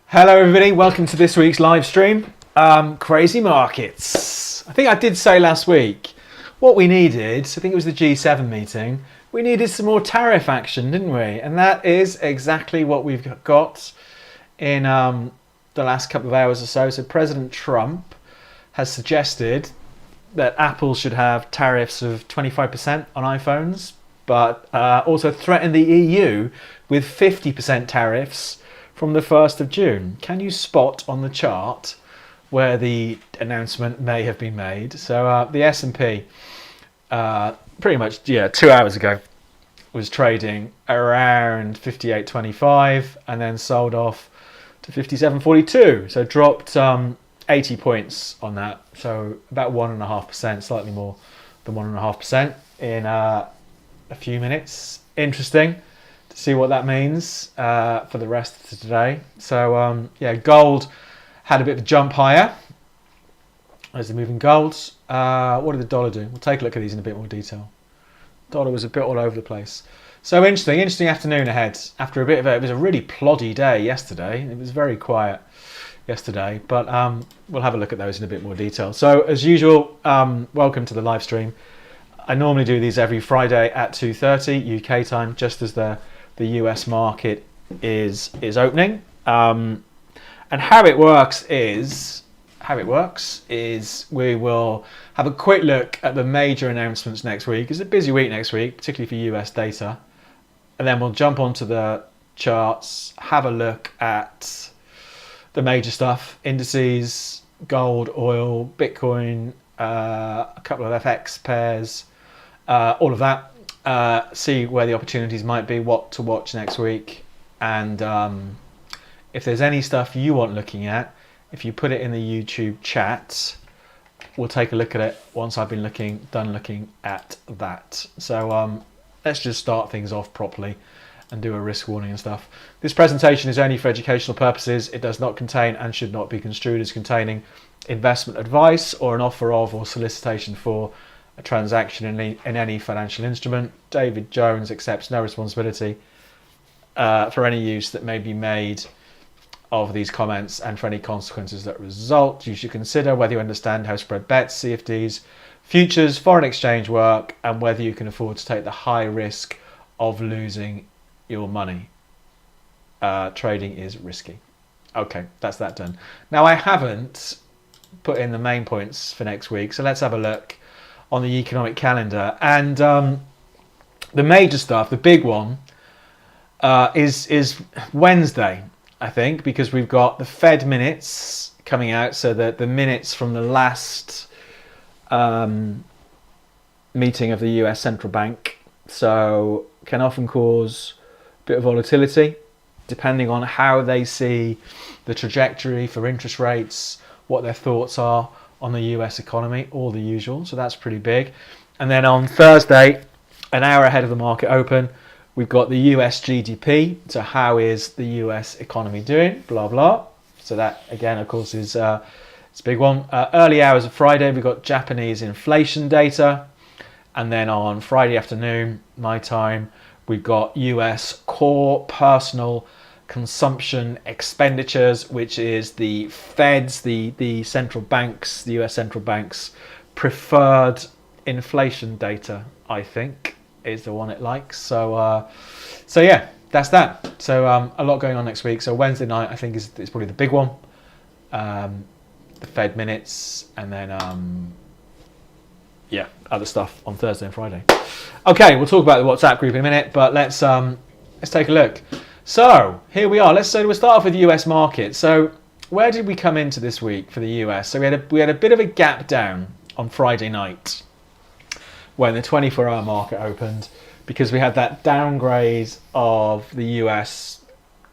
Hello everybody, welcome to this week's live stream. Crazy markets. I think I did say last week what we needed, I think it was the G7 meeting, we needed some more tariff action, didn't we? And that is exactly what we've got in the last couple of hours or so. So President Trump has suggested that Apple should have tariffs of 25% on iPhones, but also threatened the EU with 50% tariffs from the 1st of June. Can you spot on the chart where the announcement may have been made? So the S&P, pretty much 2 hours ago, was trading around 58.25 and then sold off to 57.42. So dropped 80 points on that. So about 1.5%, slightly more than 1.5% in a few minutes. Interesting to see what that means for the rest of today. So gold had a bit of a jump higher. There's the moving golds. What did the dollar do? We'll take a look at these in a bit more detail. Dollar was a bit all over the place. So interesting afternoon ahead. After a bit of it was a really ploddy day yesterday. It was very quiet yesterday, but we'll have a look at those in a bit more detail. So as usual, welcome to the live stream. I normally do these every Friday at 2:30 UK time, just as the US market is opening. And how it works is we will have a quick look at the major announcements next week. It's a busy week next week, particularly for US data. And then we'll jump onto the charts, have a look at the major stuff, indices, gold, oil, Bitcoin, a couple of FX pairs, all of that. See where the opportunities might be, what to watch next week. And if there's any stuff you want looking at, if you put it in the YouTube chat, we'll take a look at it once I've been done looking at that. So let's just start things off properly and do a risk warning and stuff. This presentation is only for educational purposes. It does not contain and should not be construed as containing investment advice or an offer of or solicitation for a transaction in any financial instrument. David Jones accepts no responsibility for any use that may be made of these comments and for any consequences that result. You should consider whether you understand how spread bets, CFDs, futures, foreign exchange work, and whether you can afford to take the high risk of losing your money. Trading is risky. Okay, that's that done. Now I haven't put in the main points for next week, so let's have a look on the economic calendar. And the major stuff, the big one, is Wednesday, I think, because we've got the Fed minutes coming out, so that the minutes from the last meeting of the US central bank, so can often cause a bit of volatility depending on how they see the trajectory for interest rates, what their thoughts are on the US economy, all the usual. So that's pretty big. And then on Thursday, an hour ahead of the market open, we've got the US GDP. So how is the US economy doing? Blah, blah. So that, again, of course, is it's a big one. Early hours of Friday, we've got Japanese inflation data. And then on Friday afternoon, my time, we've got US core personal consumption expenditures, which is the Fed's, the central banks, the US central banks' preferred inflation data, I think, is the one it likes. So yeah, that's that. So a lot going on next week. So Wednesday night, I think, is probably the big one. The Fed minutes, and then other stuff on Thursday and Friday. Okay, we'll talk about the WhatsApp group in a minute, but let's take a look. So here we are. We'll start off with the US market. So where did we come into this week for the US? So we had a bit of a gap down on Friday night when the 24-hour market opened, because we had that downgrade of the US,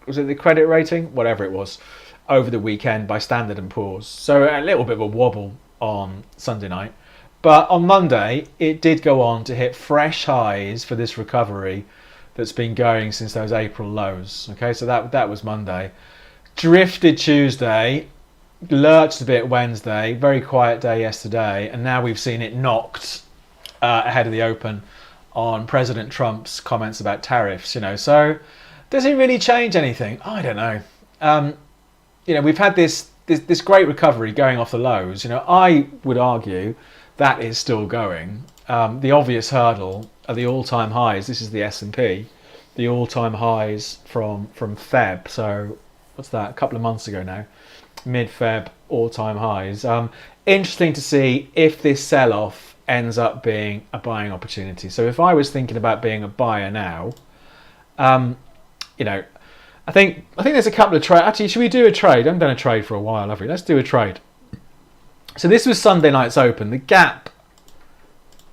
was it the credit rating? Whatever it was, over the weekend by Standard & Poor's. So a little bit of a wobble on Sunday night. But on Monday, it did go on to hit fresh highs for this recovery that's been going since those April lows. Okay, so that was Monday. Drifted Tuesday, lurched a bit Wednesday, very quiet day yesterday, and now we've seen it knocked ahead of the open on President Trump's comments about tariffs. So does it really change anything? I don't know. we've had this great recovery going off the lows. I would argue that is still going. The obvious hurdle are the all-time highs. This is the S&P, the all-time highs from Feb. So what's that? A couple of months ago now, mid-Feb, all-time highs. Interesting to see if this sell-off ends up being a buying opportunity. So if I was thinking about being a buyer now, I think there's a couple of trades. Actually, should we do a trade? I haven't done a trade for a while, have we? Let's do a trade. So this was Sunday night's open. The gap.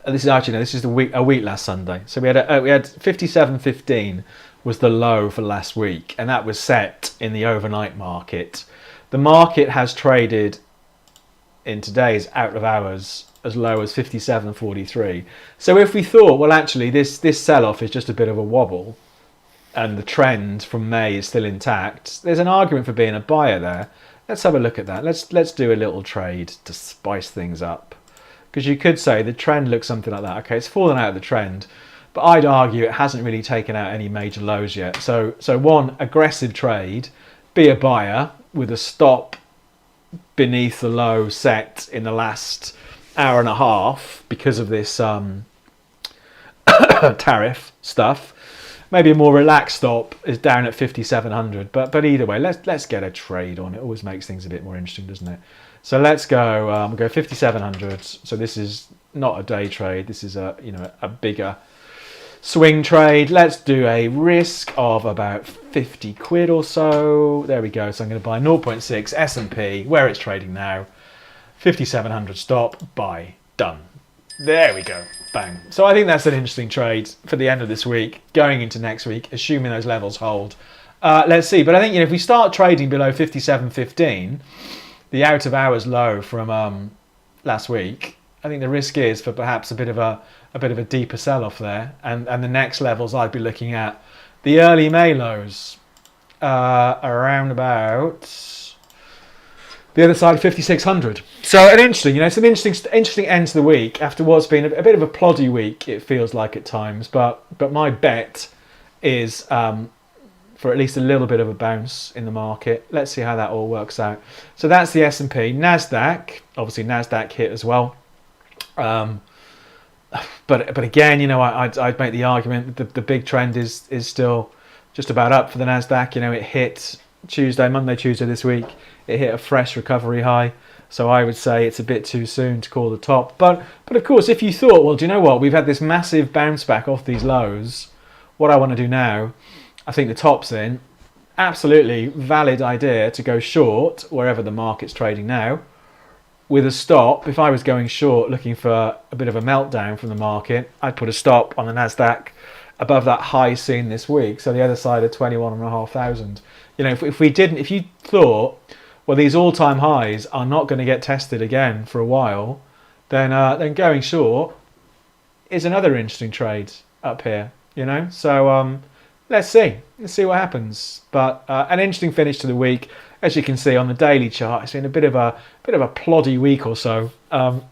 This is a week last Sunday. So we had 57.15 was the low for last week, and that was set in the overnight market. The market has traded in today's out of hours as low as 57.43. So if we thought, well, actually this sell-off is just a bit of a wobble, and the trend from May is still intact, there's an argument for being a buyer there. Let's have a look at that. Let's do a little trade to spice things up, because you could say the trend looks something like that. Okay, it's fallen out of the trend, but I'd argue it hasn't really taken out any major lows yet. So one aggressive trade, be a buyer with a stop beneath the low set in the last hour and a half because of this tariff stuff. Maybe a more relaxed stop is down at 5,700, but either way, let's get a trade on. It always makes things a bit more interesting, doesn't it? So let's go. Go 5,700. So this is not a day trade. This is a bigger swing trade. Let's do a risk of about 50 quid or so. There we go. So I'm going to buy 0.6 S&P where it's trading now. 5,700 stop. Buy. Done. There we go. Bang. So I think that's an interesting trade for the end of this week, going into next week, assuming those levels hold. Let's see. But I think if we start trading below 57.15, the out of hours low from last week, I think the risk is for perhaps a bit of a deeper sell-off there, and the next levels I'd be looking at the early May lows around about the other side of 5,600. So an interesting, it's an interesting end to the week after what's been a bit of a ploddy week. It feels like at times, but my bet is for at least a little bit of a bounce in the market. Let's see how that all works out. So that's the S&P. Nasdaq, obviously Nasdaq hit as well. But again, I'd make the argument that the big trend is still just about up for the Nasdaq. It hit Monday, Tuesday this week. It hit a fresh recovery high. So I would say it's a bit too soon to call the top. But of course, if you thought, well, do you know what? We've had this massive bounce back off these lows. What I want to do now, I think the top's in. Absolutely valid idea to go short wherever the market's trading now, with a stop. If I was going short looking for a bit of a meltdown from the market, I'd put a stop on the Nasdaq above that high seen this week. So the other side of 21,500. If you thought, well, these all-time highs are not going to get tested again for a while, then going short is another interesting trade up here. So let's see what happens. But an interesting finish to the week. As you can see on the daily chart, it's been a bit of a ploddy week or so.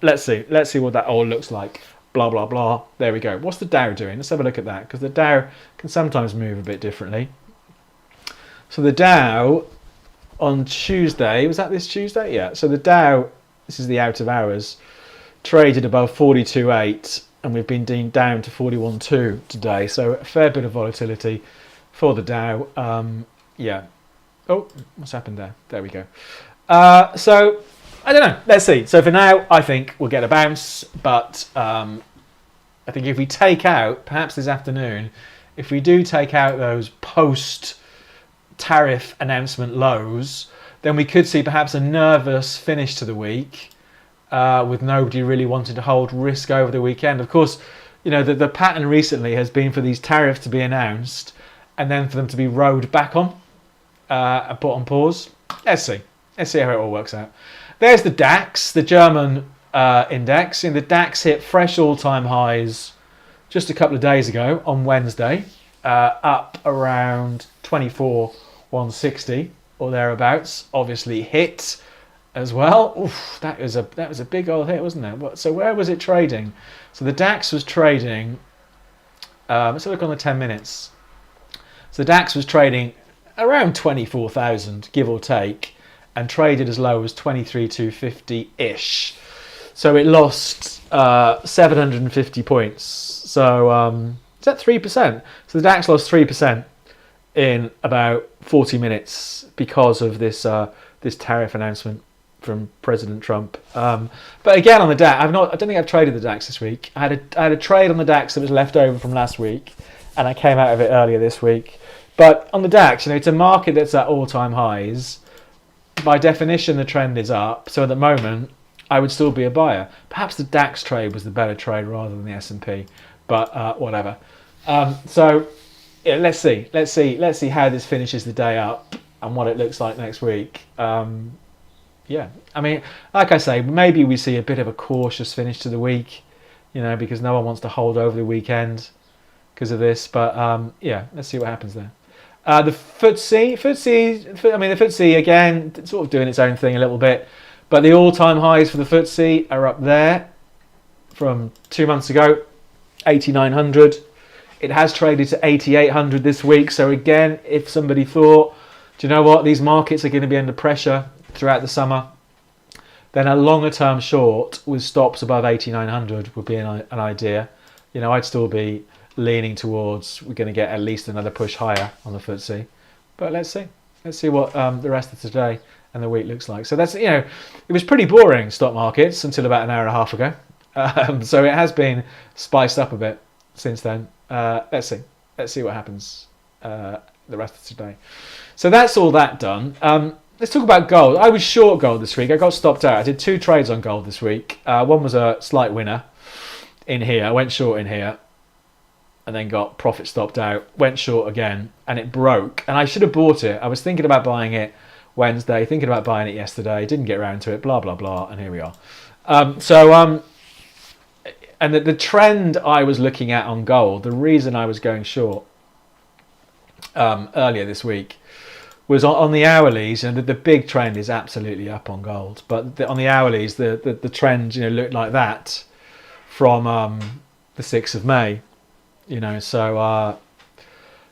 Let's see what that all looks like. Blah blah blah. There we go. What's the Dow doing? Let's have a look at that, because the Dow can sometimes move a bit differently. So the Dow on Tuesday, was that this Tuesday? Yeah. So the Dow, this is the out of hours, traded above 42.8, and we've been down to 41.2 today. So a fair bit of volatility for the Dow. Yeah. Oh, what's happened there? There we go. So, I don't know. Let's see. So for now, I think we'll get a bounce. But I think if we take out, perhaps this afternoon, if we do take out those post-tariff announcement lows, then we could see perhaps a nervous finish to the week with nobody really wanting to hold risk over the weekend. Of course, the pattern recently has been for these tariffs to be announced and then for them to be rowed back on. And put on pause. Let's see how it all works out. There's the DAX, the German index. The DAX hit fresh all-time highs just a couple of days ago on Wednesday, up around 24,160 or thereabouts. Obviously hit as well. Oof, that was a big old hit, wasn't it? So where was it trading? So the DAX was trading. Let's have a look on the 10 minutes. So the DAX was trading around 24,000, give or take, and traded as low as 23,250-ish. So it lost 750 points. So is that 3%? So the DAX lost 3% in about 40 minutes because of this tariff announcement from President Trump. But again, on the DAX, I don't think I've traded the DAX this week. I had a trade on the DAX that was left over from last week, and I came out of it earlier this week. But on the DAX, it's a market that's at all-time highs. By definition, the trend is up. So at the moment, I would still be a buyer. Perhaps the DAX trade was the better trade rather than the S&P, but whatever. So yeah, let's see how this finishes the day up and what it looks like next week. Yeah, I mean, like I say, maybe we see a bit of a cautious finish to the week, because no one wants to hold over the weekend because of this. But yeah, let's see what happens there. The FTSE again, sort of doing its own thing a little bit, but the all-time highs for the FTSE are up there from 2 months ago, 8,900. It has traded to 8,800 this week. So again, if somebody thought, do you know what, these markets are going to be under pressure throughout the summer, then a longer-term short with stops above 8,900 would be an idea. I'd still be leaning towards we're going to get at least another push higher on the FTSE. But let's see what the rest of today and the week looks like. So that's, it was pretty boring stock markets until about an hour and a half ago. So it has been spiced up a bit since then. Let's see what happens the rest of today. So that's all that done. Let's talk about gold. I was short gold this week. I got stopped out. I did 2 trades on gold this week. One was a slight winner in here. I went short in here and then got profit stopped out. Went short again and it broke. And I should have bought it. I was thinking about buying it Wednesday, thinking about buying it yesterday. Didn't get around to it, blah, blah, blah. And here we are. And the trend I was looking at on gold, the reason I was going short earlier this week was on the hourlies, and the big trend is absolutely up on gold. But on the hourlies, the trend looked like that from the 6th of May. So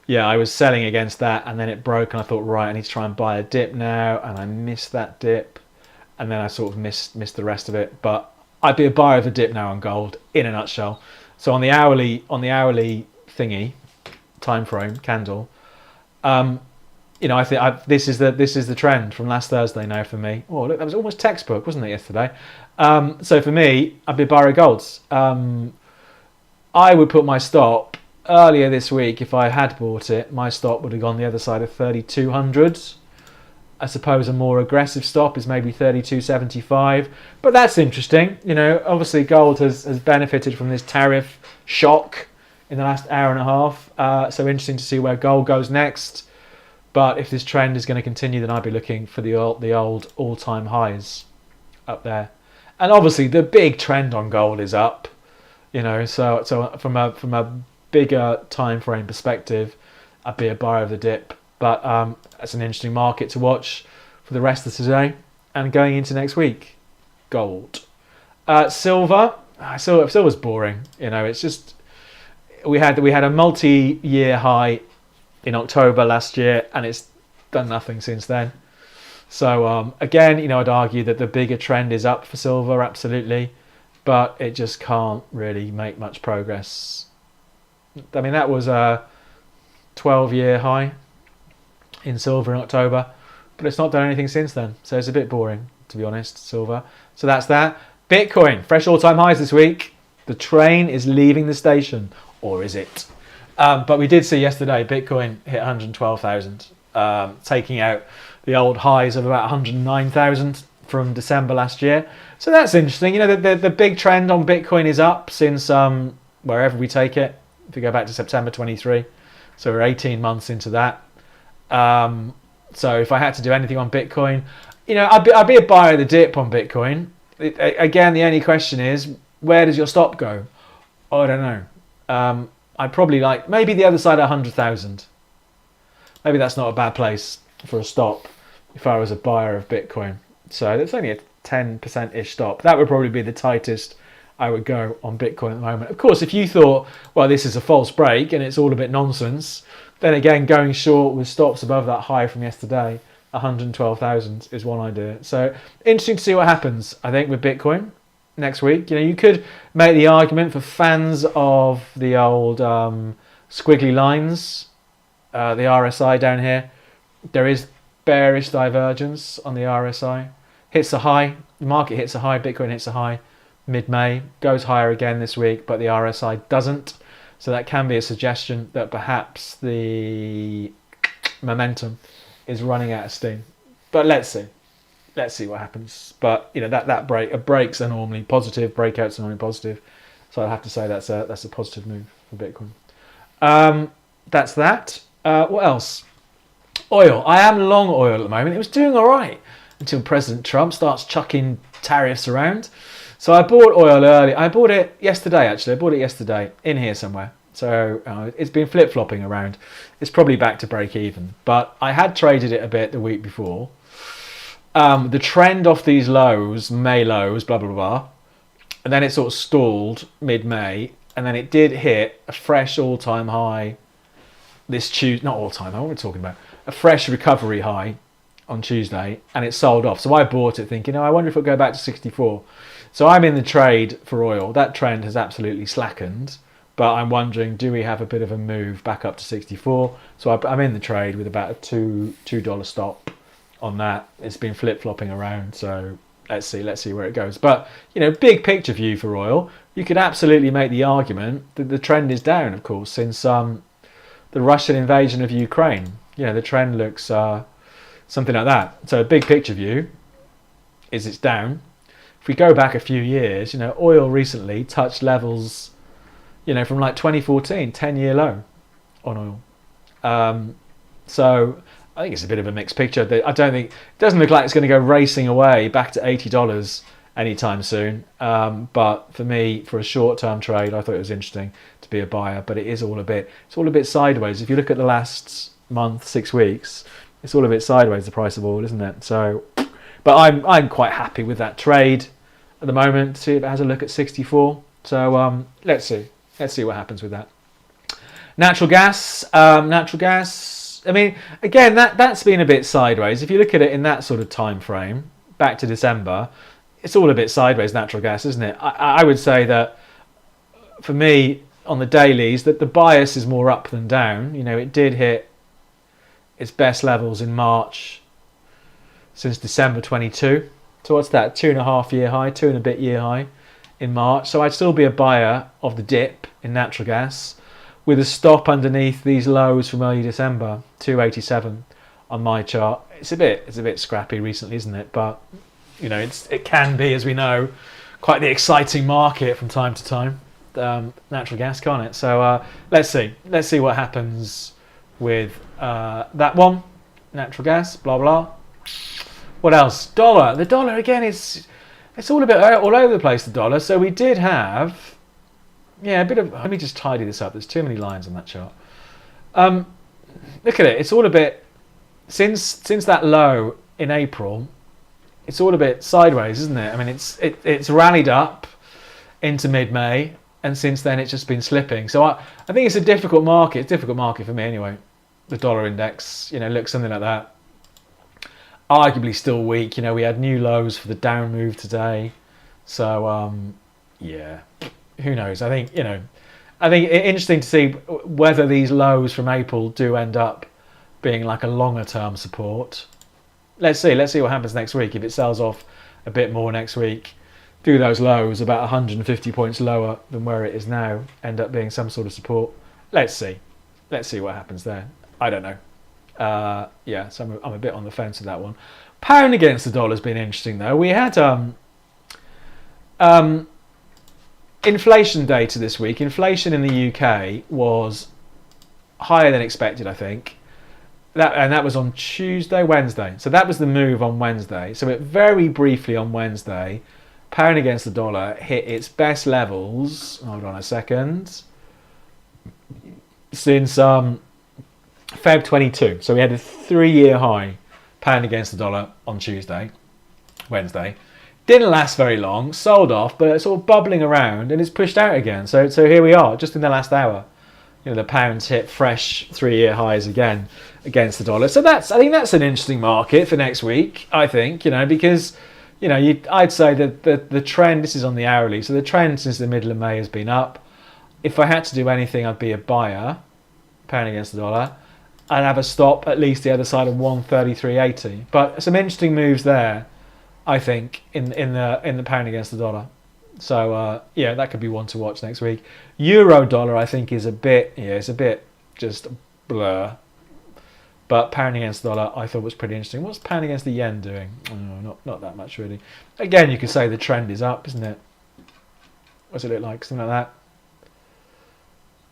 yeah, I was selling against that, and then it broke, and I thought, right, I need to try and buy a dip now, and I missed that dip, and then I sort of missed the rest of it. But I'd be a buyer of the dip now on gold, in a nutshell. So on the hourly thingy, time frame candle, I think this is the trend from last Thursday now for me. Oh, look, that was almost textbook, wasn't it, yesterday? So for me, I'd be a buyer of golds. I would put my stop earlier this week. If I had bought it, my stop would have gone the other side of 3,200. I suppose a more aggressive stop is maybe 32.75, but that's interesting. Obviously gold has benefited from this tariff shock in the last hour and a half. So interesting to see where gold goes next. But if this trend is going to continue, then I'd be looking for the old all-time highs up there. And obviously the big trend on gold is up. So from a bigger time frame perspective, I'd be a buyer of the dip. But that's an interesting market to watch for the rest of today and going into next week. Gold, silver. Silver's boring. It's just we had a multi-year high in October last year, and it's done nothing since then. So again, I'd argue that the bigger trend is up for silver, absolutely, but it just can't really make much progress. I mean, that was a 12-year high in silver in October, but it's not done anything since then. So it's a bit boring, to be honest, silver. So that's that. Bitcoin, fresh all-time highs this week. The train is leaving the station, or is it? But we did see yesterday Bitcoin hit 112,000, taking out the old highs of about 109,000 from December last year. So that's interesting. The big trend on Bitcoin is up since wherever we take it. If we go back to September 23, so we're 18 months into that. So if I had to do anything on Bitcoin, I'd be a buyer of the dip on Bitcoin. Again, the only question is, where does your stop go? I don't know. I'd probably like maybe the other side of 100,000. Maybe that's not a bad place for a stop if I was a buyer of Bitcoin. So it's only a 10%-ish stop. That would probably be the tightest I would go on Bitcoin at the moment. Of course, if you thought, well, this is a false break and it's all a bit nonsense, then again, going short with stops above that high from yesterday, 112,000 is one idea. So interesting to see what happens, I think, with Bitcoin next week. You know, you could make the argument for fans of the old squiggly lines, the RSI down here. There is bearish divergence on the RSI. Hits a high, the market hits a high, Bitcoin hits a high mid-May, goes higher again this week, but the RSI doesn't. So that can be a suggestion that perhaps the momentum is running out of steam. But let's see what happens. But you know, that breaks are normally positive, breakouts are normally positive. So I'd have to say that's a positive move for Bitcoin. That's that. What else? Oil. I am long oil at the moment. It was doing all right until President Trump starts chucking tariffs around. So I bought oil early. I bought it yesterday, actually. I bought it yesterday in here somewhere. So it's been flip-flopping around. It's probably back to break even. But I had traded it a bit the week before. The trend off these lows, May lows, blah, blah, blah. And then it sort of stalled mid-May. And then it did hit a fresh all-time high this Tuesday. Not all-time high, what are we talking about? A fresh recovery high on Tuesday. And it sold off. So I bought it thinking, oh, I wonder if it'll go back to 64. So I'm in the trade for oil. That trend has absolutely slackened, but I'm wondering, do we have a bit of a move back up to 64? So I'm in the trade with about a $2 stop on that. It's been flip-flopping around, so let's see where it goes. But, you know, big picture view for oil, you could absolutely make the argument that the trend is down, of course, since the Russian invasion of Ukraine. You know, the trend looks something like that. So a big picture view is it's down. If we go back a few years, you know, oil recently touched levels, you know, from like 2014, 10-year low on oil. So I think it's a bit of a mixed picture. I don't think, it doesn't look like it's going to go racing away back to $80 anytime soon. But for me, for a short-term trade, I thought it was interesting to be a buyer. But it's all a bit sideways. If you look at the last month, 6 weeks, it's all a bit sideways, the price of oil, isn't it? So, but I'm quite happy with that trade at the moment. See if it has a look at 64. So let's see what happens with that. Natural gas. I mean, again, that's been a bit sideways. If you look at it in that sort of time frame, back to December, it's all a bit sideways, natural gas, isn't it? I would say that for me on the dailies that the bias is more up than down. You know, it did hit its best levels in March since December 22. So what's that? 2.5 year high, 2 and a bit year high in March. So I'd still be a buyer of the dip in natural gas with a stop underneath these lows from early December, 287 on my chart. It's a bit scrappy recently, isn't it? But you know, it can be, as we know, quite the exciting market from time to time. Natural gas, can't it? So let's see what happens with that one. Natural gas, blah blah. What else? Dollar. The dollar again is all a bit all over the place. The dollar. So we did have a bit of. Let me just tidy this up. There's too many lines on that chart. Look at it. It's all a bit since that low in April. It's all a bit sideways, isn't it? I mean, it's rallied up into mid-May, and since then it's just been slipping. So I think it's a difficult market. It's a difficult market for me anyway. The dollar index, you know, looks something like that. Arguably still weak. You know, we had new lows for the down move today. So yeah, who knows? I think it's interesting to see whether these lows from April do end up being like a longer term support. Let's see what happens next week. If it sells off a bit more next week, do those lows about 150 points lower than where it is now end up being some sort of support? Let's see what happens there. I don't know. So I'm a bit on the fence with that one. Pound against the dollar has been interesting though. We had inflation data this week. Inflation in the UK was higher than expected, I think. That was on Wednesday. So that was the move on Wednesday. So it very briefly on Wednesday, pound against the dollar hit its best levels. Hold on a second. Since Feb 22. So we had a 3-year high pound against the dollar on Wednesday. Didn't last very long, sold off, but it's all bubbling around and it's pushed out again. So here we are, just in the last hour. the pound's hit fresh 3-year highs again against the dollar. So I think that's an interesting market for next week. I think because I'd say that the trend. This is on the hourly, so the trend since the middle of May has been up. If I had to do anything, I'd be a buyer, pound against the dollar. I'd have a stop at least the other side of 133.80. But some interesting moves there, I think, in the pound against the dollar. So that could be one to watch next week. Euro dollar, I think, is a bit just blur. But pound against the dollar, I thought was pretty interesting. What's pound against the yen doing? Oh, not that much really. Again, you could say the trend is up, isn't it? What's it look like? Something like that.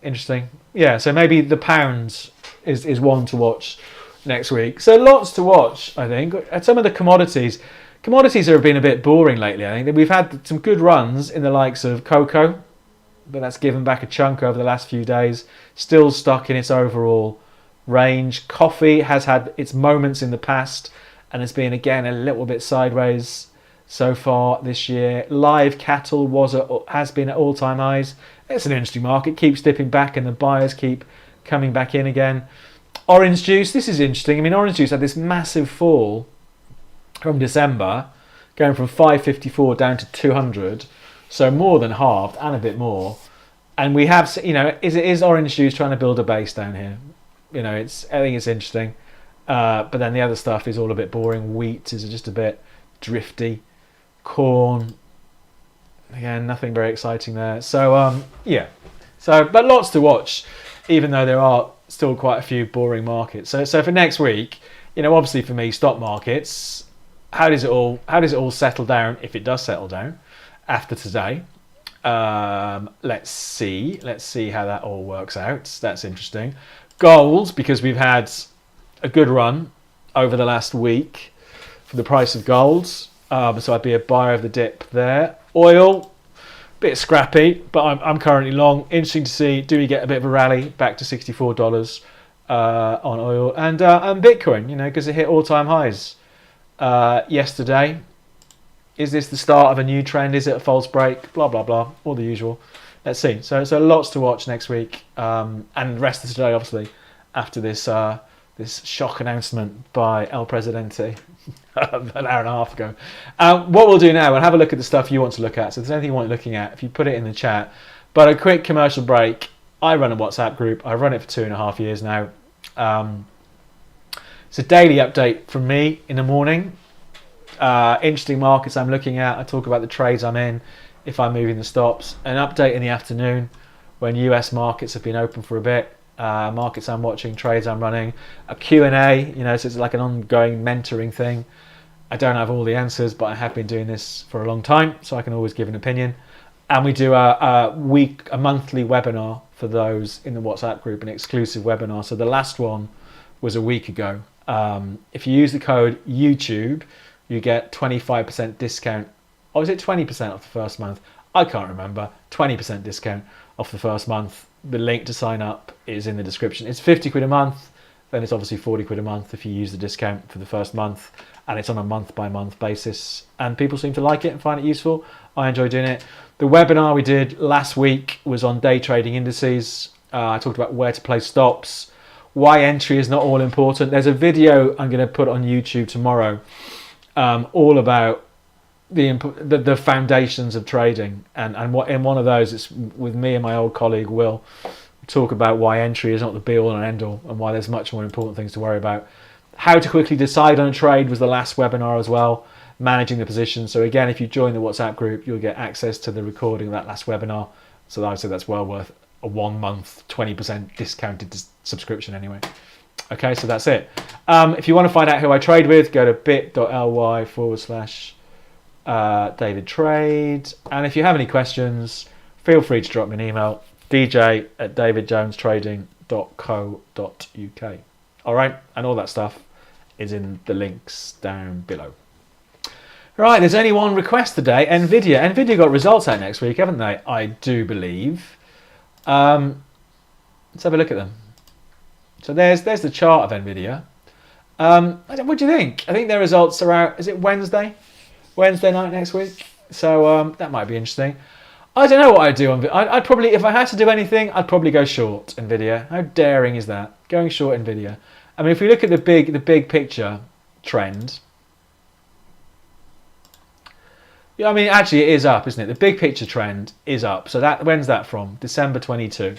Interesting. Yeah. So maybe the pound is one to watch next week. So lots to watch, I think. At some of the commodities. Commodities have been a bit boring lately. I think we've had some good runs in the likes of cocoa, but that's given back a chunk over the last few days. Still stuck in its overall range. Coffee has had its moments in the past and has been again a little bit sideways so far this year. Live cattle has been at all-time highs. It's an interesting market. Keeps dipping back and the buyers keep coming back in again. Orange juice. This is interesting. I mean, orange juice had this massive fall from December, going from 554 down to 200, so more than halved and a bit more. And we have, is orange juice trying to build a base down here? I think it's interesting. But then the other stuff is all a bit boring. Wheat is just a bit drifty. Corn, again, nothing very exciting there. So but lots to watch, even though there are still quite a few boring markets. So for next week, obviously for me, stock markets. How does it all settle down, if it does settle down after today? Let's see how that all works out. That's interesting. Gold, because we've had a good run over the last week for the price of gold. So I'd be a buyer of the dip there. Oil, bit scrappy, but I'm currently long. Interesting to see, do we get a bit of a rally back to $64 on oil, and Bitcoin, because it hit all-time highs yesterday. Is this the start of a new trend? Is it a false break? Blah blah blah, all the usual. Let's see. So lots to watch next week, and the rest of today, obviously, after this shock announcement by El Presidente an hour and a half ago. What we'll do now, we'll have a look at the stuff you want to look at. So if there's anything you want looking at, if you put it in the chat. But a quick commercial break. I run a WhatsApp group. I've run it for 2.5 years now. It's a daily update from me in the morning. Interesting markets I'm looking at. I talk about the trades I'm in, if I'm moving the stops. An update in the afternoon when US markets have been open for a bit. Markets I'm watching, trades I'm running. A Q&A, so it's like an ongoing mentoring thing. I don't have all the answers, but I have been doing this for a long time, so I can always give an opinion. And we do a monthly webinar for those in the WhatsApp group, an exclusive webinar. So the last one was a week ago. If you use the code YouTube, you get 25% discount. Or is it 20% off the first month? I can't remember. 20% discount off the first month. The link to sign up is in the description. It's 50 quid a month. Then it's obviously 40 quid a month if you use the discount for the first month. And it's on a month-by-month basis. And people seem to like it and find it useful. I enjoy doing it. The webinar we did last week was on day trading indices. I talked about where to place stops, why entry is not all important. There's a video I'm going to put on YouTube tomorrow all about the foundations of trading, and what in one of those, it's with me and my old colleague Will, talk about why entry is not the be all and end all, and why there's much more important things to worry about. How to quickly decide on a trade was the last webinar as well, managing the position. So again, if you join the WhatsApp group, you'll get access to the recording of that last webinar. So I would say that's well worth a 1 month 20% discounted subscription anyway. Okay, so that's it. If you want to find out who I trade with, go to bit.ly/David Trade. And if you have any questions, feel free to drop me an email, dj@davidjonestrading.co.uk. All right, and all that stuff is in the links down below. Right, there's only one request today, Nvidia. Nvidia got results out next week, haven't they? I do believe. Let's have a look at them. So there's the chart of Nvidia. What do you think? I think their results are out. Is it Wednesday? Wednesday night next week. So that might be interesting. I don't know what I'd do on. I'd probably, if I had to do anything, I'd probably go short Nvidia. How daring is that? Going short Nvidia. I mean, if we look at the big picture trend, yeah, I mean, actually, it is up, isn't it? The big picture trend is up. So that, when's that from? December 22.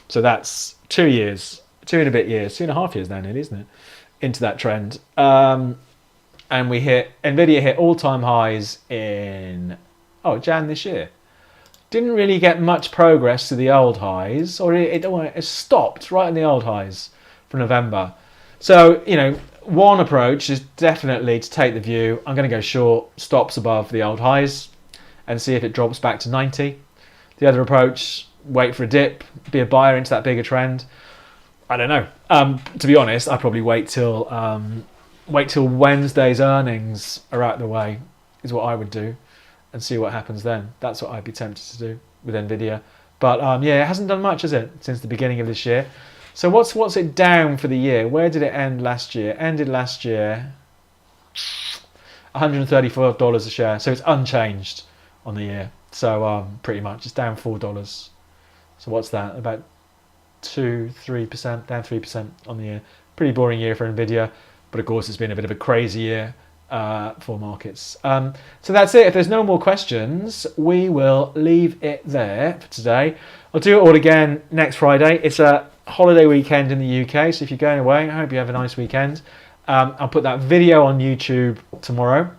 So that's 2 years, 2.5 years now, nearly, isn't it? Into that trend. And Nvidia hit all-time highs in Jan this year. Didn't really get much progress to the old highs, or it stopped right in the old highs for November. So, you know, one approach is definitely to take the view, I'm going to go short, stops above the old highs, and see if it drops back to 90. The other approach, wait for a dip, be a buyer into that bigger trend. I don't know. To be honest, I'd probably wait till Wednesday's earnings are out of the way, is what I would do, and see what happens then. That's what I'd be tempted to do with Nvidia. But yeah, it hasn't done much, has it, since the beginning of this year? So what's it down for the year? Where did it end last year? Ended last year $134 a share. So it's unchanged on the year. So pretty much it's down $4. So what's that? About 2-3%, down 3% on the year. Pretty boring year for Nvidia, but of course it's been a bit of a crazy year for markets. So that's it. If there's no more questions, we will leave it there for today. I'll do it all again next Friday. It's a holiday weekend in the UK, so if you're going away, I hope you have a nice weekend. I'll put that video on YouTube tomorrow.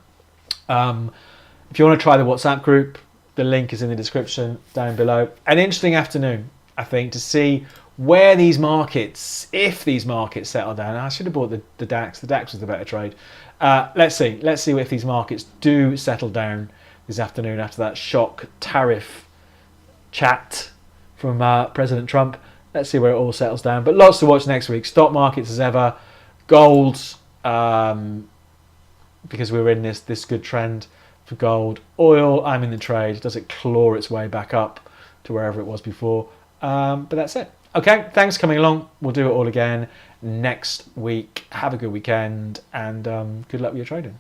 If you want to try the WhatsApp group, the link is in the description down below. An interesting afternoon, I think, to see where these markets, if these markets settle down. I should have bought the DAX. The DAX was the better trade. Let's see if these markets do settle down this afternoon after that shock tariff chat from President Trump. Let's see where it all settles down. But lots to watch next week. Stock markets as ever. Gold, because we're in this good trend for gold. Oil, I'm in the trade. Does it claw its way back up to wherever it was before? But that's it. Okay, thanks for coming along. We'll do it all again next week. Have a good weekend, and good luck with your trading.